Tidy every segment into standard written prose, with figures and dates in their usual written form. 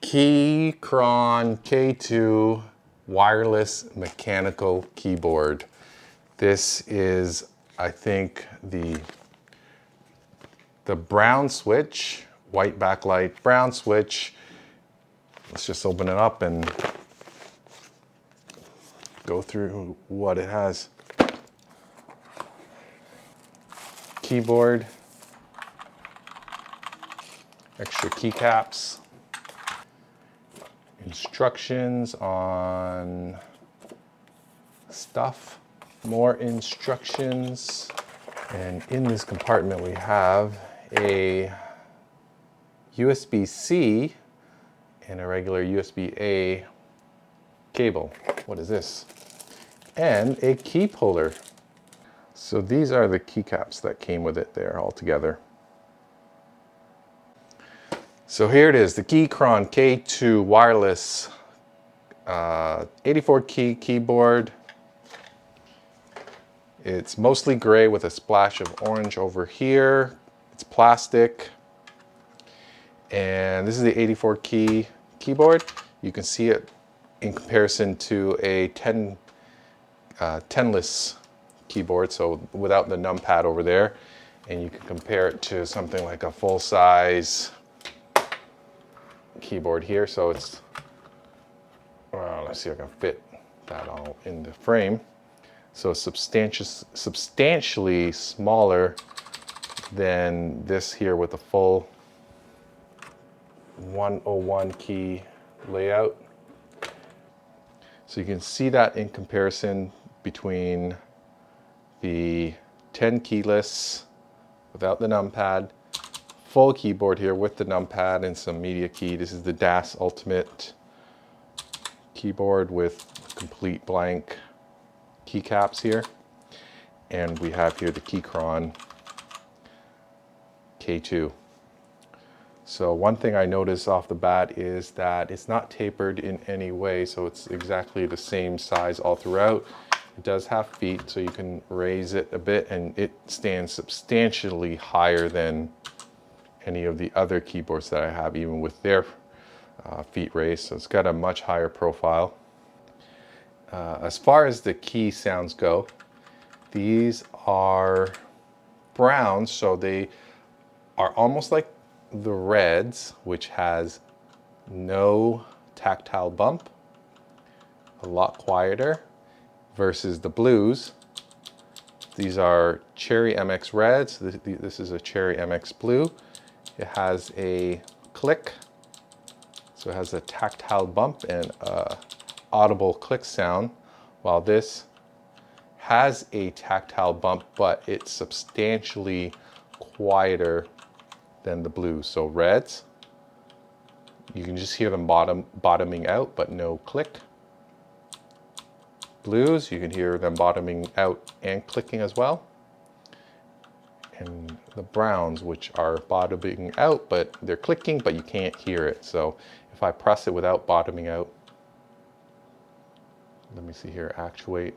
Keychron K2 wireless mechanical keyboard. This is, I think, the brown switch, white backlight, brown switch. Let's just open it up and go through what it has. Keyboard, extra keycaps, instructions on stuff, more instructions, and in this compartment we have a USB-C and a regular USB-A cable. What is this? And a key puller. So these are the keycaps that came with it there all together. So here it is, the Keychron K2 wireless 84 key keyboard. It's mostly gray with a splash of orange over here. It's plastic. And this is the 84 key keyboard. You can see it in comparison to a 10-less keyboard, so without the numpad over there. And you can compare it to something like a full-size keyboard here. So it's, well, let's see if I can fit that all in the frame. So substantially smaller than this here with a full 101 key layout. So you can see that in comparison between the 10 keyless without the numpad, full keyboard here with the numpad and some media key. This is the DAS Ultimate keyboard with complete blank keycaps here. And we have here the Keychron K2. So one thing I noticed off the bat is that it's not tapered in any way, so it's exactly the same size all throughout. It does have feet, so you can raise it a bit, and it stands substantially higher than any of the other keyboards that I have, even with their feet raised. So it's got a much higher profile. As far as the key sounds go, these are browns, so they are almost like the reds, which has no tactile bump, a lot quieter, versus the blues. These are Cherry MX Reds. This is a Cherry MX Blue. It has a click, so it has a tactile bump and a audible click sound, while this has a tactile bump, but it's substantially quieter than the blues. So reds, you can just hear them bottoming out, but no click. Blues, you can hear them bottoming out and clicking as well. And the browns, which are bottoming out, but they're clicking, but you can't hear it. So if I press it without bottoming out, let me see here, actuate.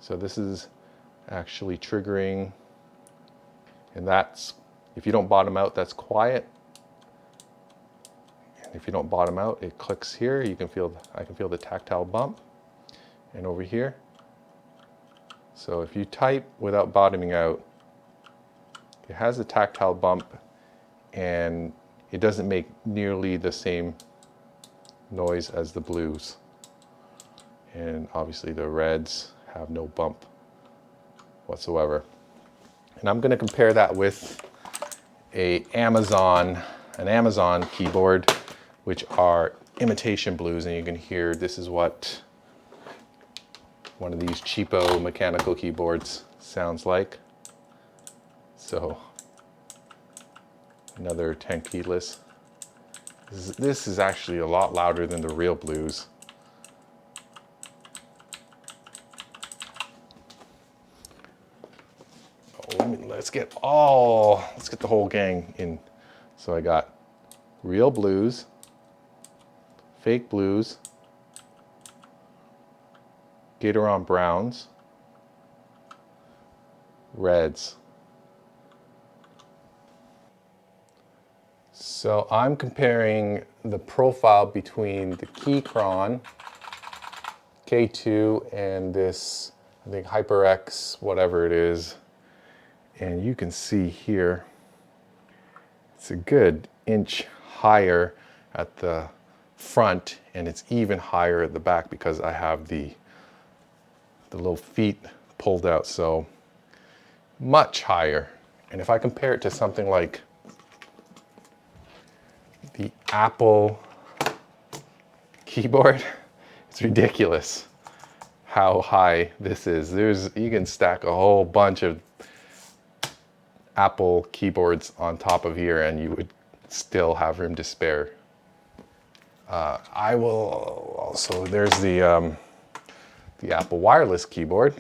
So this is actually triggering, and that's, if you don't bottom out, that's quiet. And if you don't bottom out, it clicks here. You can feel, I can feel the tactile bump. And over here. So if you type without bottoming out, it has a tactile bump and it doesn't make nearly the same noise as the blues. And obviously the reds have no bump whatsoever. And I'm going to compare that with an Amazon keyboard, which are imitation blues, and you can hear this is what one of these cheapo mechanical keyboards sounds like. So another 10 keyless. This is actually a lot louder than the real blues. Let's get the whole gang in. So I got real blues, fake blues, Gateron browns, reds. So I'm comparing the profile between the Keychron K2 and this, I think HyperX, whatever it is. And you can see here, it's a good inch higher at the front, and it's even higher at the back because I have the little feet pulled out, so much higher. And if I compare it to something like the Apple keyboard, it's ridiculous how high this is. You can stack a whole bunch of Apple keyboards on top of here and you would still have room to spare. I will also, there's the Apple wireless keyboard,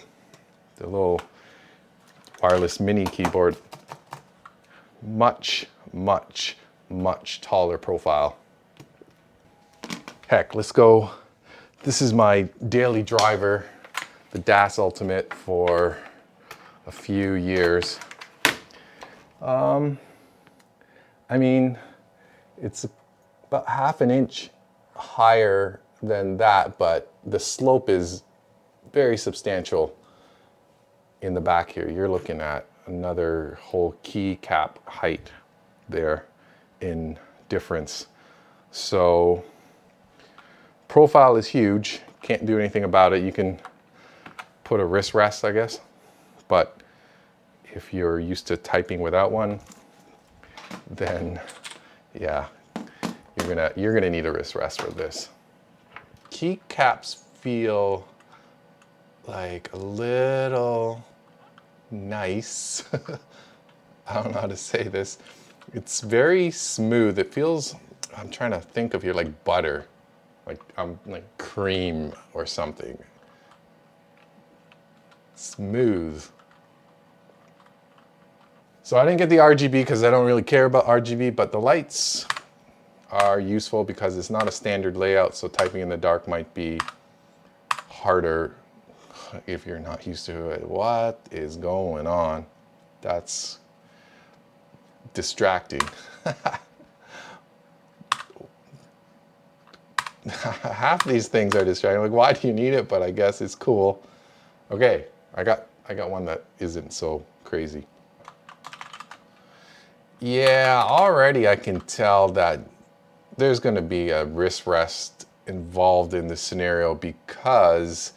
the little wireless mini keyboard. Much, much, much taller profile. Heck, let's go. This is my daily driver, the DAS Ultimate, for a few years. I mean, it's about half an inch higher than that, but the slope is very substantial in the back here. You're looking at another whole keycap height there in difference. So profile is huge. Can't do anything about it. You can put a wrist rest, I guess, but if you're used to typing without one, then yeah, you're gonna need a wrist rest for this. Keycaps feel like a little nice. I don't know how to say this. It's very smooth. It feels, I'm trying to think of here, like butter, like like cream or something. Smooth. So I didn't get the RGB because I don't really care about RGB, but the lights are useful because it's not a standard layout, so typing in the dark might be harder if you're not used to it. What is going on? That's distracting. Half these things are distracting. Like, why do you need it? But I guess it's cool. Okay, I got one that isn't so crazy. Yeah, already I can tell that there's going to be a wrist rest involved in this scenario because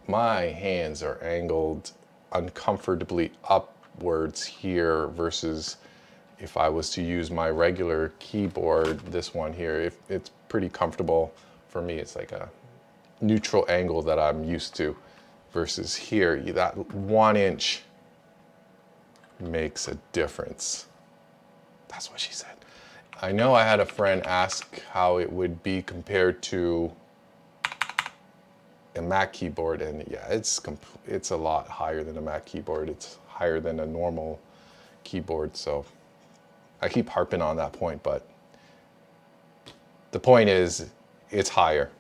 my hands are angled uncomfortably upwards here versus if I was to use my regular keyboard, this one here, it's pretty comfortable for me. It's like a neutral angle that I'm used to versus here, that 1 inch makes a difference. That's what she said. I know I had a friend ask how it would be compared to a Mac keyboard, and yeah, it's a lot higher than a Mac keyboard. It's higher than a normal keyboard, so I keep harping on that point, but the point is it's higher.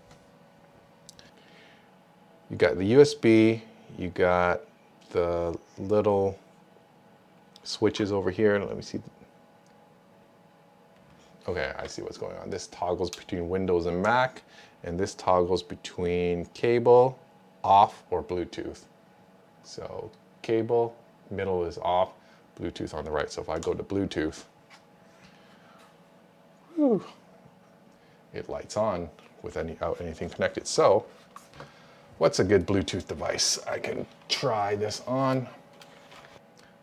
You got the USB, you got the little switches over here. Let me see. Okay, I see what's going on. This toggles between Windows and Mac, and this toggles between cable, off, or Bluetooth. So cable, middle is off, Bluetooth on the right. So if I go to Bluetooth, whew, it lights on without anything connected. So what's a good Bluetooth device? I can try this on.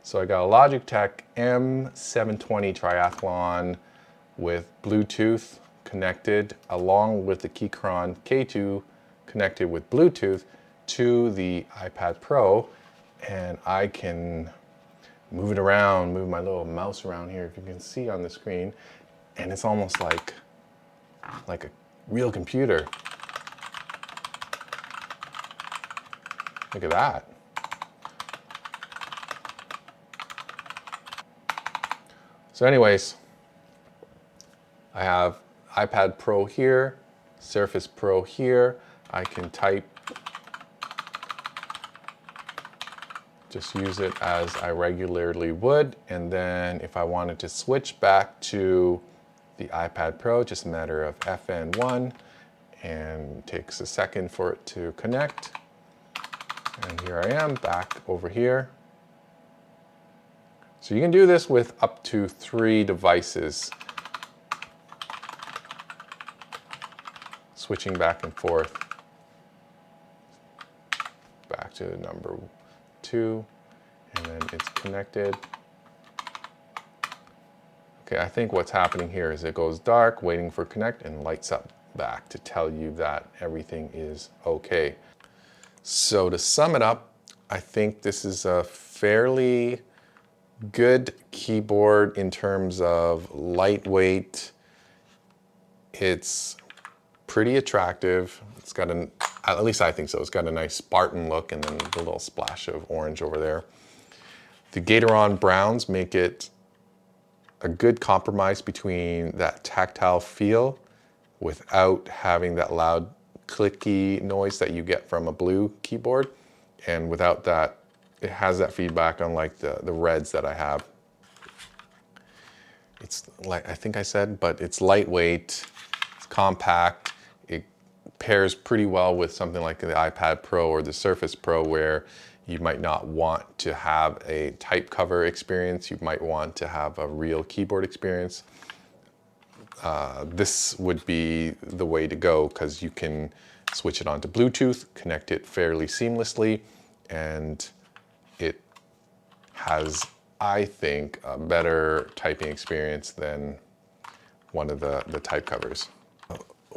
So I got a Logitech M720 Triathlon with Bluetooth connected, along with the Keychron K2 connected with Bluetooth to the iPad Pro, and I can move it around, move my little mouse around here, if you can see on the screen, and it's almost like a real computer. Look at that. So anyways, I have iPad Pro here, Surface Pro here. I can type, just use it as I regularly would. And then if I wanted to switch back to the iPad Pro, just a matter of FN1, and takes a second for it to connect. And here I am back over here. So you can do this with up to 3 devices, switching back and forth. Back to number 2, and then it's connected. Okay, I think what's happening here is it goes dark, waiting for connect, and lights up back to tell you that everything is okay. So to sum it up, I think this is a fairly good keyboard in terms of lightweight. It's pretty attractive. It's got at least I think so, it's got a nice Spartan look and then the little splash of orange over there. The Gateron browns make it a good compromise between that tactile feel without having that loud clicky noise that you get from a blue keyboard, and without that, it has that feedback unlike the reds that I have. It's like I think I said, but it's lightweight, it's compact, it pairs pretty well with something like the iPad Pro or the Surface Pro, where you might not want to have a type cover experience. You might want to have a real keyboard experience. This would be the way to go because you can switch it onto Bluetooth, connect it fairly seamlessly, and it has, I think, a better typing experience than one of the type covers.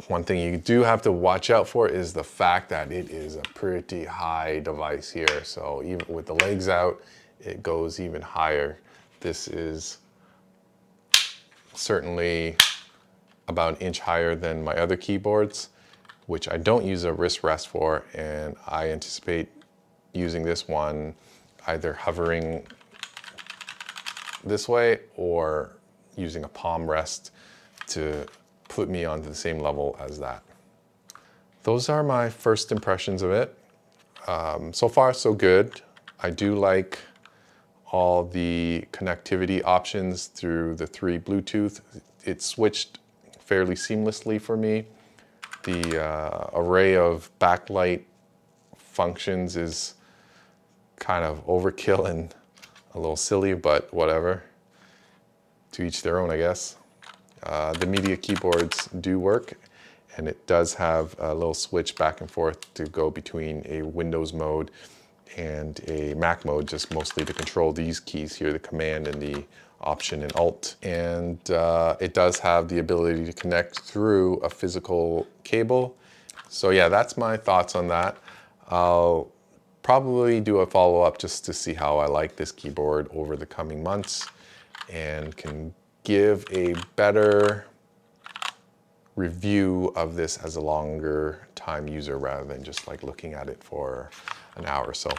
One thing you do have to watch out for is the fact that it is a pretty high device here. So even with the legs out, it goes even higher. This is certainly about an inch higher than my other keyboards, which I don't use a wrist rest for, and I anticipate using this one either hovering this way or using a palm rest to put me onto the same level as that. Those are my first impressions of it. So far, so good. I do like all the connectivity options through the 3 Bluetooth. It switched fairly seamlessly for me. The array of backlight functions is kind of overkill and a little silly, but whatever. To each their own, I guess. The media keyboards do work, and it does have a little switch back and forth to go between a Windows mode and a Mac mode, just mostly to control these keys here, the Command and the Option and Alt. And it does have the ability to connect through a physical cable. So yeah, that's my thoughts on that. I'll probably do a follow-up just to see how I like this keyboard over the coming months and can give a better review of this as a longer time user rather than just like looking at it for an hour or so.